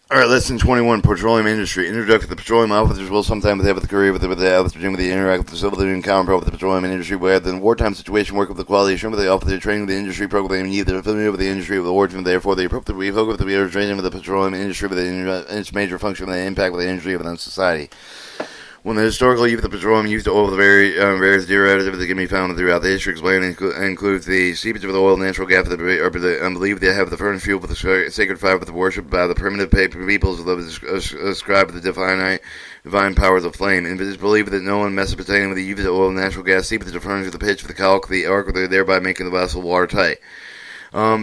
Alright, lesson 21, petroleum industry. Introduction. The petroleum officers will sometimes have the career with the officers with the interact with the civil and common with the petroleum industry, where the wartime situation work with the quality assurance with the officer training with the industry program, either familiar with the industry of the origin, therefore they appropriately focus with the training with the petroleum industry with its major function and the impact of the industry on society. When the historical use of the petroleum used oil, the various derivatives that can be found throughout the history explained includes the seepage of the oil, natural gas, are believed to have the furnace fuel for the sacred fire, with the worship by the primitive peoples ascribed the divine powers of flame. And it is believed that no one in Mesopotamia with the use of oil and natural gas seepage to furnish the pitch for the caulk, the ark, thereby making the vessel watertight.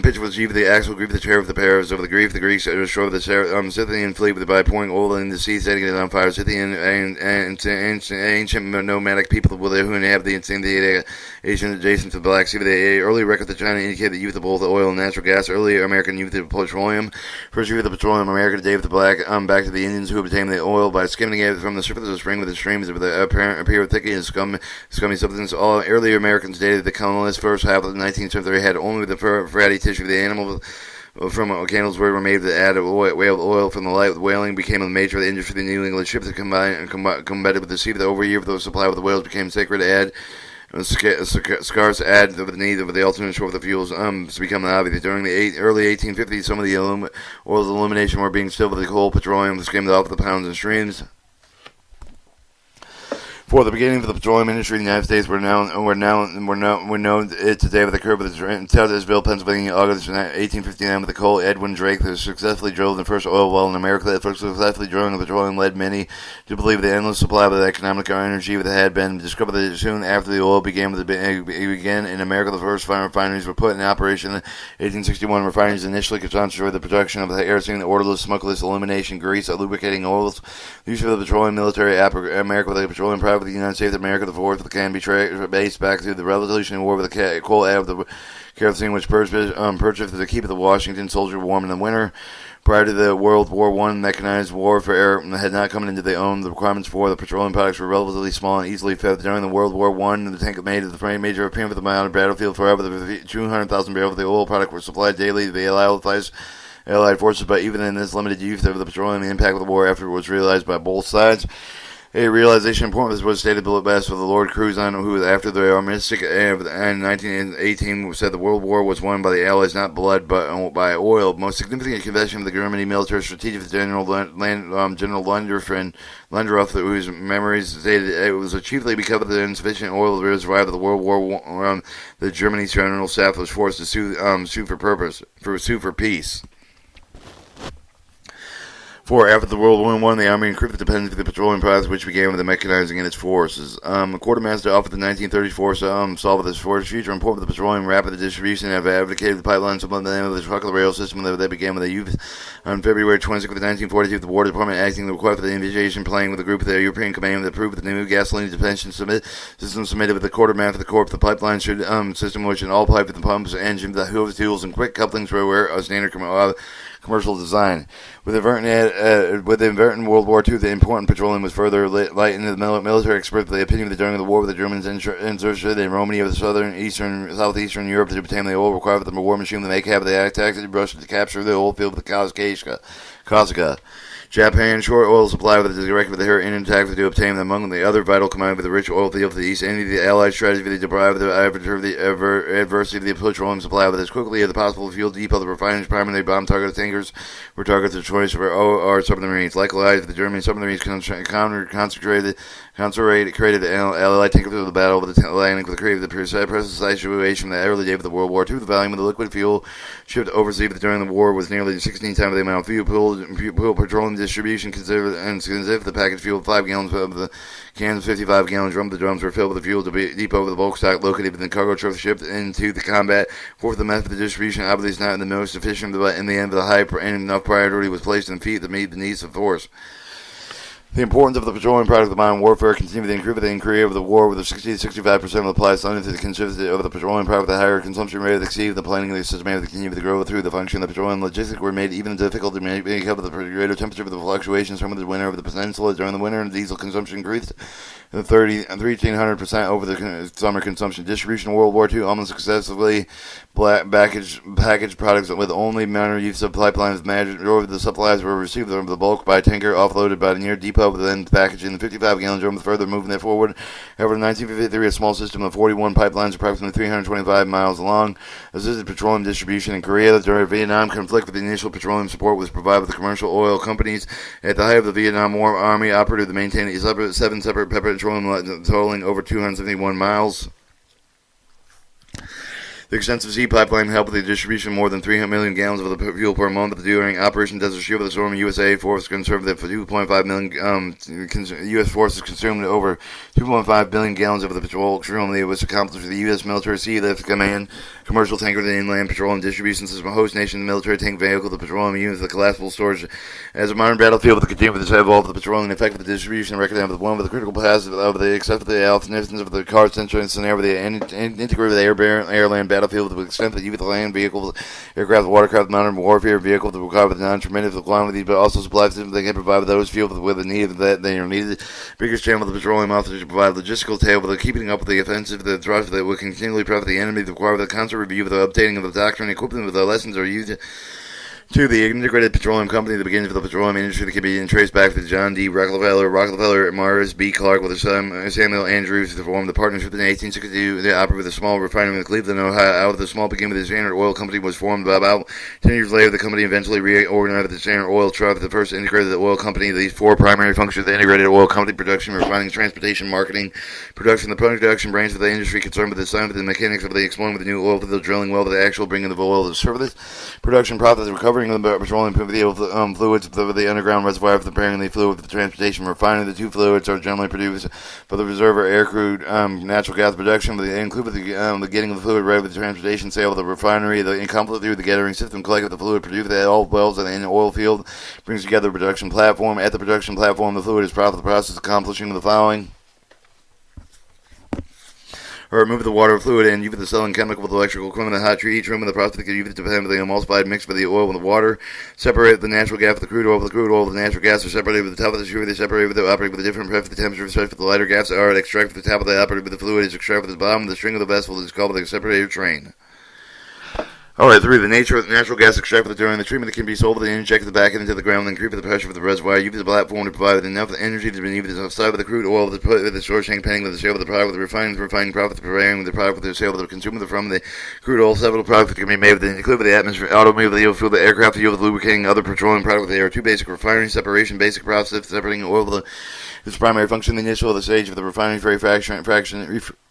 Pitch was achieved the actual grief, the terror of the Paris over the grief. The Greeks destroyed the Scythian fleet by pouring oil in the sea, setting it on fire. Scythian and ancient nomadic people who inhabit the Asian adjacent to the Black Sea. The early records of China indicate the use of both oil and natural gas. Early American use of petroleum. First use of the petroleum, America today with the black, back to the Indians who obtained the oil by skimming it from the surface of the spring with the streams of the appear thick and scummy substance. All early Americans dated the colonists first half of the 19th century had only the fatty tissue of the animal from candles were made to add whale oil from the light. Whaling became a major industry. The New England ships that combated with the sea. The over year of the supply of the whales became sacred. Add scarce add the need of the alternate shore of the fuels to become obvious. During the early 1850s, some of the oil's illumination were being stilled with the coal, petroleum skimmed off the pounds and streams. For the beginning of the petroleum industry in the United States, we're known today with the curve of Taylorsville, Pennsylvania, August 1859, with the coal. Edwin Drake, who successfully drove the first oil well in America, that successfully drilling the petroleum led many to believe the endless supply of the economic energy that had been discovered. That soon after the oil began in America, the first refineries were put in operation. In 1861, refineries initially concentrated the production of the kerosene, odorless, smokeless, illumination, grease, lubricating oils. The use of the petroleum military America with the petroleum private the United States of America, the fourth can be based back to the Revolutionary War with the coal out of the kerosene, which purchased to keep the Washington soldier warm in the winter. Prior to the World War I, mechanized warfare had not come into their own. The requirements for the petroleum products were relatively small and easily fed. During the World War I, the tank made the major appearance of the battlefield forever. The 200,000 barrels of the oil product were supplied daily to the Allied forces, but even in this limited use of the petroleum, the impact of the war after was realized by both sides. A realization important was stated below best for the Lord Curzon, who, after the armistice in 1918, said the World War was won by the Allies, not blood, but by oil. Most significant confession of the German military strategist General Landorf, whose memories stated it was chiefly because of the insufficient oil reservoir of the World War I. The Germany's general staff was forced to sue for peace. For after the World War I, the Army increased the dependency of the petroleum products, which began with the mechanizing in its forces. The quartermaster offered the 1934 solve this for future import of the petroleum rapid distribution and have advocated the pipeline supplement the name of the truck rail system that began with the youth. On February 26, 1942, the War Department acting the request for the invitation playing with a group of the European Command that approved the new gasoline dispensation system submitted with the quartermaster of the Corps. The pipeline system, which in all pipe with the pumps, engine, the hooves, tools, and quick couplings were a standard commercial design. With the inverting World War II, the important petroleum was further lightened. The military expressed the opinion that during the war, the Germans inserted in Romania of southeastern Europe to obtain the oil required for the war machine to make half of the attacks in Russia to capture the oil field of the Kazakhstan. Japan short oil supply with the direct with her intact to obtain among the other vital commodity with the rich oil field to the east. Any of the Allied strategy to deprive the adversity of the petroleum supply with as quickly as possible fuel depot the refineries primarily bomb targeted tankers were targets of choice for our submarines. Likewise, the German submarines created the Allied tankers of the battle of the Atlantic with created the precise situation in the early days of the World War II. The volume of the liquid fuel shipped overseas during the war was nearly 16 times the amount of fuel petroleum distribution considered the package fuel 5 gallons of the cans 55 gallon drum. The drums were filled with the fuel to be depot with the bulk stock located within the cargo trucks shipped into the combat. Fourth, the method of distribution obviously not the most efficient, but in the end, the high and enough priority was placed on feet to meet the needs of force. The importance of the petroleum product of modern warfare continued to increase with the increase of the war, with 60 to 65% of the supply sliding to the consistency of the petroleum product. The higher consumption rate exceeded the planning of the systematic continue to grow through the function of the petroleum logistics were made even difficult to make up with the greater temperature of the fluctuations from the winter of the peninsula. During the winter, and diesel consumption increased 1,300% over the summer consumption. Distribution in World War II almost successfully packaged products with only minor use of pipelines. The majority of the supplies were received from the bulk by tanker, offloaded by the near depot, then packaged in the 55-gallon drum, further moving it forward. However, in 1953, a small system of 41 pipelines, approximately 325 miles long, assisted petroleum distribution in Korea. During the Vietnam conflict, with the initial petroleum support was provided with the commercial oil companies. At the height of the Vietnam War, Army operated to maintain 7 separate petroleum lines, totaling over 271 miles. The extensive sea pipeline helped with the distribution of more than 300 million gallons of the fuel per month. During Operation Desert Shield, the Storm USA force conserved the 2.5 million U.S. forces consumed over 2.5 billion gallons of the petroleum. It was accomplished with the U.S. Military Sea Lift Command, commercial tanker, the inland petroleum distribution system, host nation, the military tank vehicle, the petroleum units, the collapsible storage. As a modern battlefield, with the continuous evolve of the petroleum effect of the distribution, record of one of the critical paths of the except for the alternatives of the car central scenario, the integrated air-land battlefield to the extent that use the land vehicles, aircraft, watercraft, modern warfare vehicle to recover the non-tremendous quantity, but also supply systems they can provide those fuel with the need that they are needed. Biggest channel of the petroleum officers to provide logistical tail with the keeping up with the offensive, the thrust that will continually profit the enemy, to require the constant review of the updating of the doctrine, equipment with the lessons are used. To the integrated petroleum company, the beginnings of the petroleum industry that can be traced back to John D. Rockefeller, Morris B. Clark, with Samuel Andrews, to form the partnership in 1862. They operated with a small refinery in Cleveland, Ohio. Out of the small beginning, the Standard Oil Company was formed. About 10 years later, the company eventually reorganized the Standard Oil Trust, the first integrated oil company. These 4 primary functions: the integrated oil company: production, refining, transportation, marketing. Production: the production branch of the industry concerned with the science, the mechanics of the exploring with the new oil field, drilling well, with the actual bringing of oil to service. Production process: recovery of the petroleum fluids of the underground reservoir, for preparing the fluid for the transportation. Refining: the 2 fluids are generally produced for the reserve or air crude natural gas production, but they include the getting of the fluid ready with the transportation, sale of the refinery, the incomplete through the gathering system, collect the fluid produced at all wells and in the oil field, brings together the production platform. At the production platform, the fluid is part of the process accomplishing the following: or remove the water fluid and use the selling chemical with electrical equipment, the hot treat each room in the process can use it depending on the emulsified mix with the oil and the water. Separate the natural gas with the crude oil. With the crude oil with the natural gas are separated with the top of the sugar. They separate with the operate with a different pressure. The temperature especially for the lighter gas are extract with the top of the operated with the fluid is extract with the bottom of the string of the vessel is called the separator train. Alright, 3. The nature of the natural gas extracted during the treatment that can be sold with the injected back into the ground and increase the pressure of the reservoir. Use the platform to provide enough energy to be used outside of the crude oil to put with the storage tank, pending with the sale of the product, with the refining profit, preparing the product with the sale of the consumer from the crude oil. Several products that can be made with the include with the atmosphere, automobile fuel, the aircraft fuel, with lubricating other petroleum products. There are 2 basic: refinery separation, basic process separating oil. Its primary function, the initial of the stage of the refinery fractionation,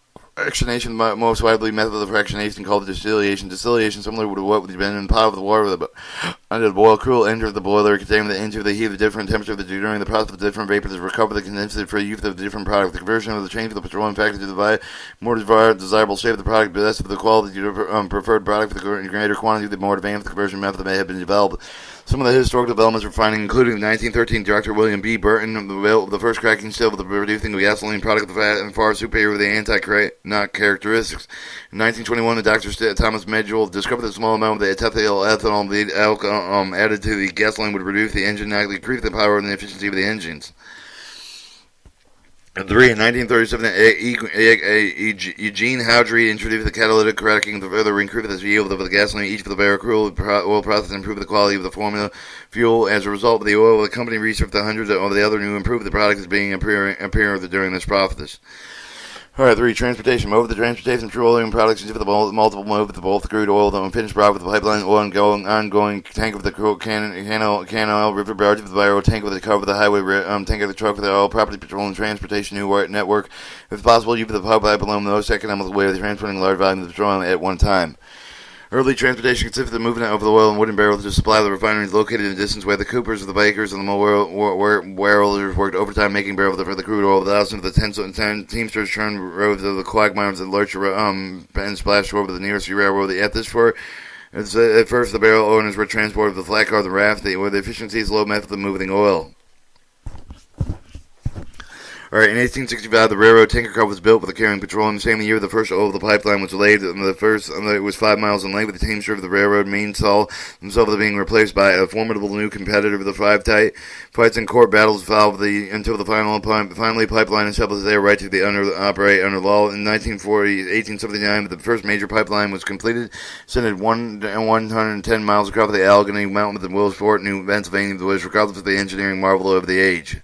most widely method of fractionation called distillation. Distillation, similar to what would have been in the pot of the water under the boil, cool enter the boiler, containing the into the heat of the different temperature during the process of the different vapors recover the condensate for use of the different product. The conversion of the change of the petroleum factor to the more desirable state of the product, but less of the quality of the preferred product. For the greater quantity, the more advanced the conversion method may have been developed. Some of the historical developments refining, including the 1913 Dr. William B. Burton, the first cracking steel of the producing of gasoline product, the fat and far superior with the anti-knock characteristics. In 1921, the Dr. Thomas Medjool discovered that a small amount of the ethanol alcohol added to the gasoline would reduce the engine knock, increase the power and the efficiency of the engines. And 3. In 1937, Eugene Howdrey introduced the catalytic cracking to further increase the yield of the gasoline, each for the barrel crude oil process, and improve the quality of the formula fuel. As a result of the oil, the company researched the hundreds of the other new improved the product as being appearing during this process. Alright, 3. Transportation. Move the transportation of petroleum products into the multiple move with both crude oil, the unfinished product with the pipeline oil, and ongoing tank with the can oil, river barge with the barrel, tank with the car with the highway, tank of the truck with the oil, property, petroleum transportation, new network. If possible, use the pipeline the most economical way of transporting large volumes of petroleum at one time. Early transportation consisted of the movement of the oil in wooden barrels to supply the refineries located in a distance where the coopers, the bakers, and the warriors worked overtime making barrels for the crude oil. Thousands of the teamsters turned roads of the quagmires and lurched and splashed over the nearest railroad. At first, the barrel owners were transported with the flat car, the raft, where the efficiency is low method of moving oil. All right, in 1865, the railroad tanker car was built with the carrying petroleum. The same year, the first oil of the pipeline was laid. It was 5 miles in length. With the teamster of the railroad main saw themselves being replaced by a formidable new competitor with the five tight fights and court battles followed until the finally pipeline established their right to operate under law. In 1879, the first major pipeline was completed, extended 110 miles across the Allegheny Mountains in Willisport, New Pennsylvania, which regardless of the engineering marvel of the age.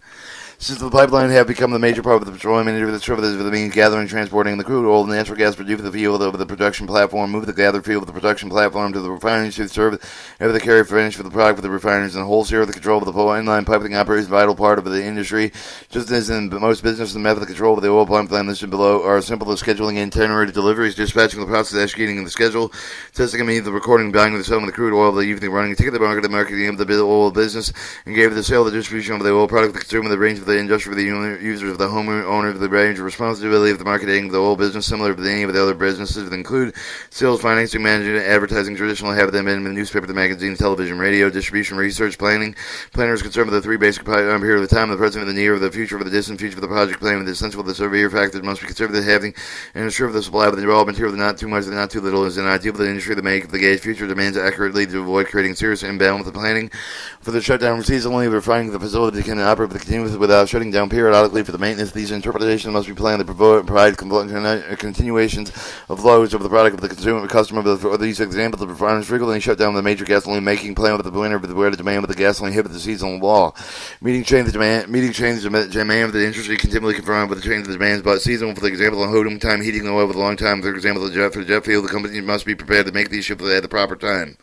Since the pipeline have become the major part of the petroleum industry, for the means gathering, transporting the crude oil, and natural gas produced the field over the production platform, move the gathered field of the production platform to the refineries to serve ever the carry finish for the product for the refineries, and wholesale the control of the inline piping operates a vital part of the industry. Just as in most business, the method of control of the oil pipeline listed below are simple as scheduling itinerary deliveries, dispatching the process, executing the schedule, testing and means the recording, buying the selling of the crude oil, the evening running, ticket the marketing of the oil business, and gave the sale, the distribution of the oil product, the consumer, the range of the industry, for the users of the homeowner, of the range of responsibility of the marketing of the oil business, similar to any of the other businesses that include sales, financing, management, advertising, traditional have them in the newspaper, the magazine, television, radio, distribution, research, planning. Planners concerned with the three basic period of the time, the present, the near, the future, of the distant future, of the project planning, the essential, the severe factors must be considered the having and ensure of the supply of the raw material, the not too much, the not too little, is an ideal for the industry, the make, the gauge future demands accurately to avoid creating serious imbalance with the planning. For the shutdown seasonally, refining the facility can operate continuously without shutting down periodically for the maintenance. These interpretations must be planned to provide continuations of loads of the product of the consumer customer. For these examples, the refiners frequently shut down the major gasoline making plant with the winter where the demand of the gasoline hit the seasonal law. Meeting change the demand of the industry continually confirmed with the change of the demands, but seasonal. For example, on holding time heating the oil for a long time. For example, for the jet fuel, the company must be prepared to make these shifts at the proper time.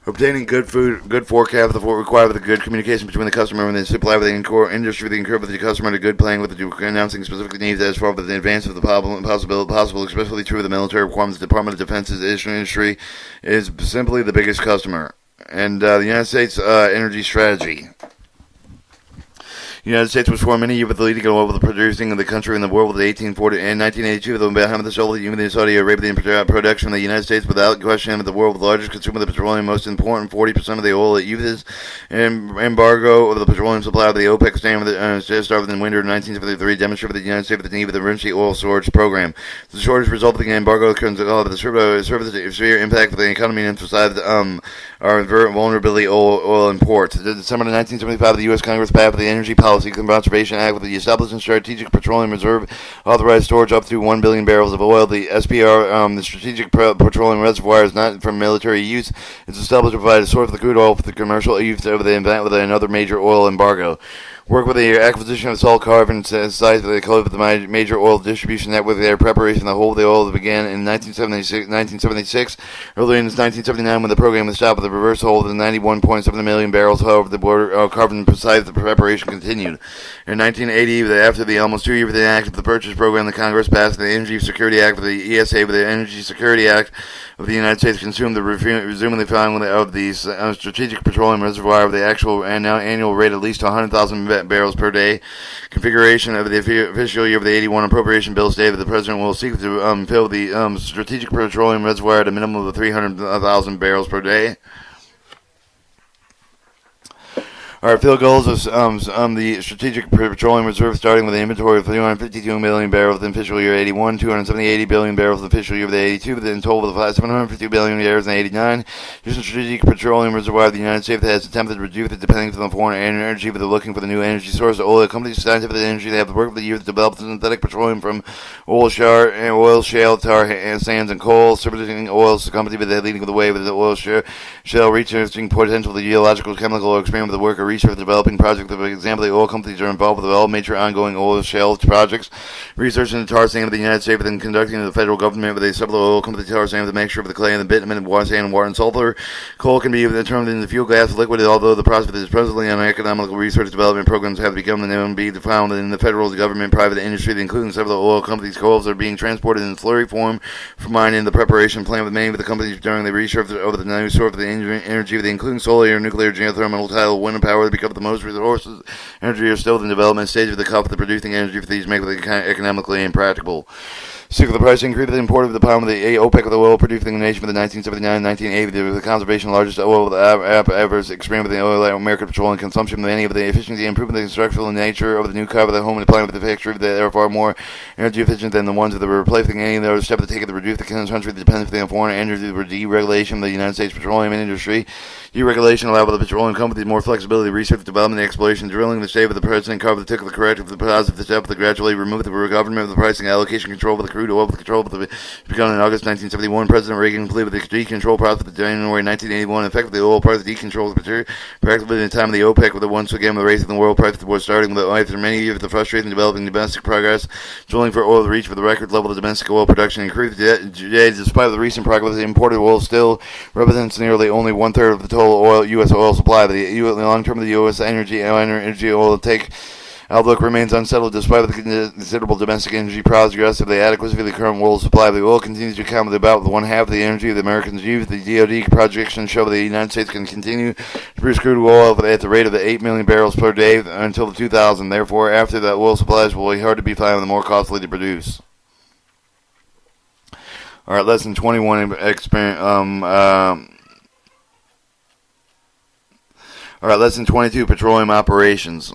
Obtaining good forecast required with the good communication between the customer and the supply with the industry, the incur with the customer, and a good planning with the announcing specific needs as far as the advance of the possible, especially true of the military requirements. The Department of Defense's industry is simply the biggest customer. And the United States energy strategy. The United States was for many years with the leading oil producing in the country in the world with 1840 and 1982. The Bahamas, the Saudi Arabia, production of the United States without question the world's largest consumer of the petroleum, most important 40% of the oil it uses. Embargo of the petroleum supply of the OPEC standard started in winter of 1973 demonstrated the United States with the need of the emergency oil storage program. The shortage resulting in embargo occurrence of the severe impact of the economy and emphasized our vulnerability oil imports. December 1975, the U.S. Congress passed the Energy Policy Conservation Act with the establishment strategic petroleum reserve authorized storage up to 1 billion barrels of oil. The SPR, the strategic petroleum reservoir, is not for military use. It's established to provide a source of the crude oil for the commercial use of the event with another major oil embargo. Work with the acquisition of salt carbon sites of the major oil distribution network. Their preparation of the whole of the oil began in 1976. Early in 1979, when the program was stopped with the reverse hold of the 91.7 million barrels, however, the border carbon sites the preparation continued. In 1980, after the almost 2 years of the act of the purchase program, the Congress passed the Energy Security Act with the ESA, with the Energy Security Act of the United States consumed the resuming the filing of the strategic petroleum reservoir with the actual annual rate at least 100,000 barrels per day. Configuration of the official year of the 81 appropriation bill stated that the president will seek to fill the strategic petroleum reservoir at a minimum of 300,000 barrels per day. Our field goals is the strategic petroleum reserve, starting with an inventory of 352 million barrels in fiscal year 81, 280 billion barrels in fiscal year of the 82, then total of 750 billion barrels in 89. Just a strategic petroleum reservoir of the United States that has attempted to reduce it depending on foreign energy, but they're looking for the new energy source. The oil companies, scientific energy, they have worked for the years to develop synthetic petroleum from oil shale, tar sands, and coal. Servicing oil company, but they're leading the way with the oil shale researching potential, the geological, chemical, or experiment with the work of research developing projects. For example, the oil companies are involved with all major ongoing oil shale projects. Research in the tar sand of the United States, and conducting the federal government with a several oil company tar sand to make sure of the clay and the bitumen and water, sand, water, and sulfur. Coal can be determined in the fuel gas liquid, although the process is presently on economical research development programs have become and be found in the federal government, private industry, including several oil companies. Coals are being transported in slurry form from mine in the preparation plant with many of the companies during the research over the new source of the energy, including solar, nuclear, geothermal, tidal, wind power, because the most resources energy are still in the development stage of the cup. The producing energy for these make it economically impractical. Six, the price increase the import of the pound of the OPEC with the oil producing the nation for the 1979-1980 with the conservation of the largest oil ever experienced with the oil American petroleum consumption of any of the efficiency improvement the structural nature of the new car of the home and the plant with the factory that are far more energy efficient than the ones that were replacing any of the other steps to take to reduce the country's dependency on foreign energy for deregulation of the United States petroleum industry. Deregulation allowed the petroleum companies more flexibility, research, development, exploration, drilling. The state of the president covered took the corrective, the positive step to gradually remove the government of the pricing allocation control of the crude oil, the control of the begun in August 1971. President Reagan completed the decontrol process in January 1981. Effectively, the oil price decontrol the material practically in the time of the OPEC, with the once again the race in the world price was starting with after many years of the frustration developing domestic progress, drilling for oil to reach for the record level of domestic oil production increased. Despite the recent progress, the imported oil still represents nearly only 1/3 of the total U.S. oil supply. The long term of the U.S. energy oil take outlook remains unsettled despite the considerable domestic energy progress of the adequacy of the current world supply. The oil continues to account for about one half of the energy the Americans use. The DoD projections show that the United States can continue to produce crude oil at the rate of 8 million barrels per day until 2000. Therefore, after that, oil supplies will be hard to be found and more costly to produce. All right, lesson 21. All right, lesson 22. Petroleum operations.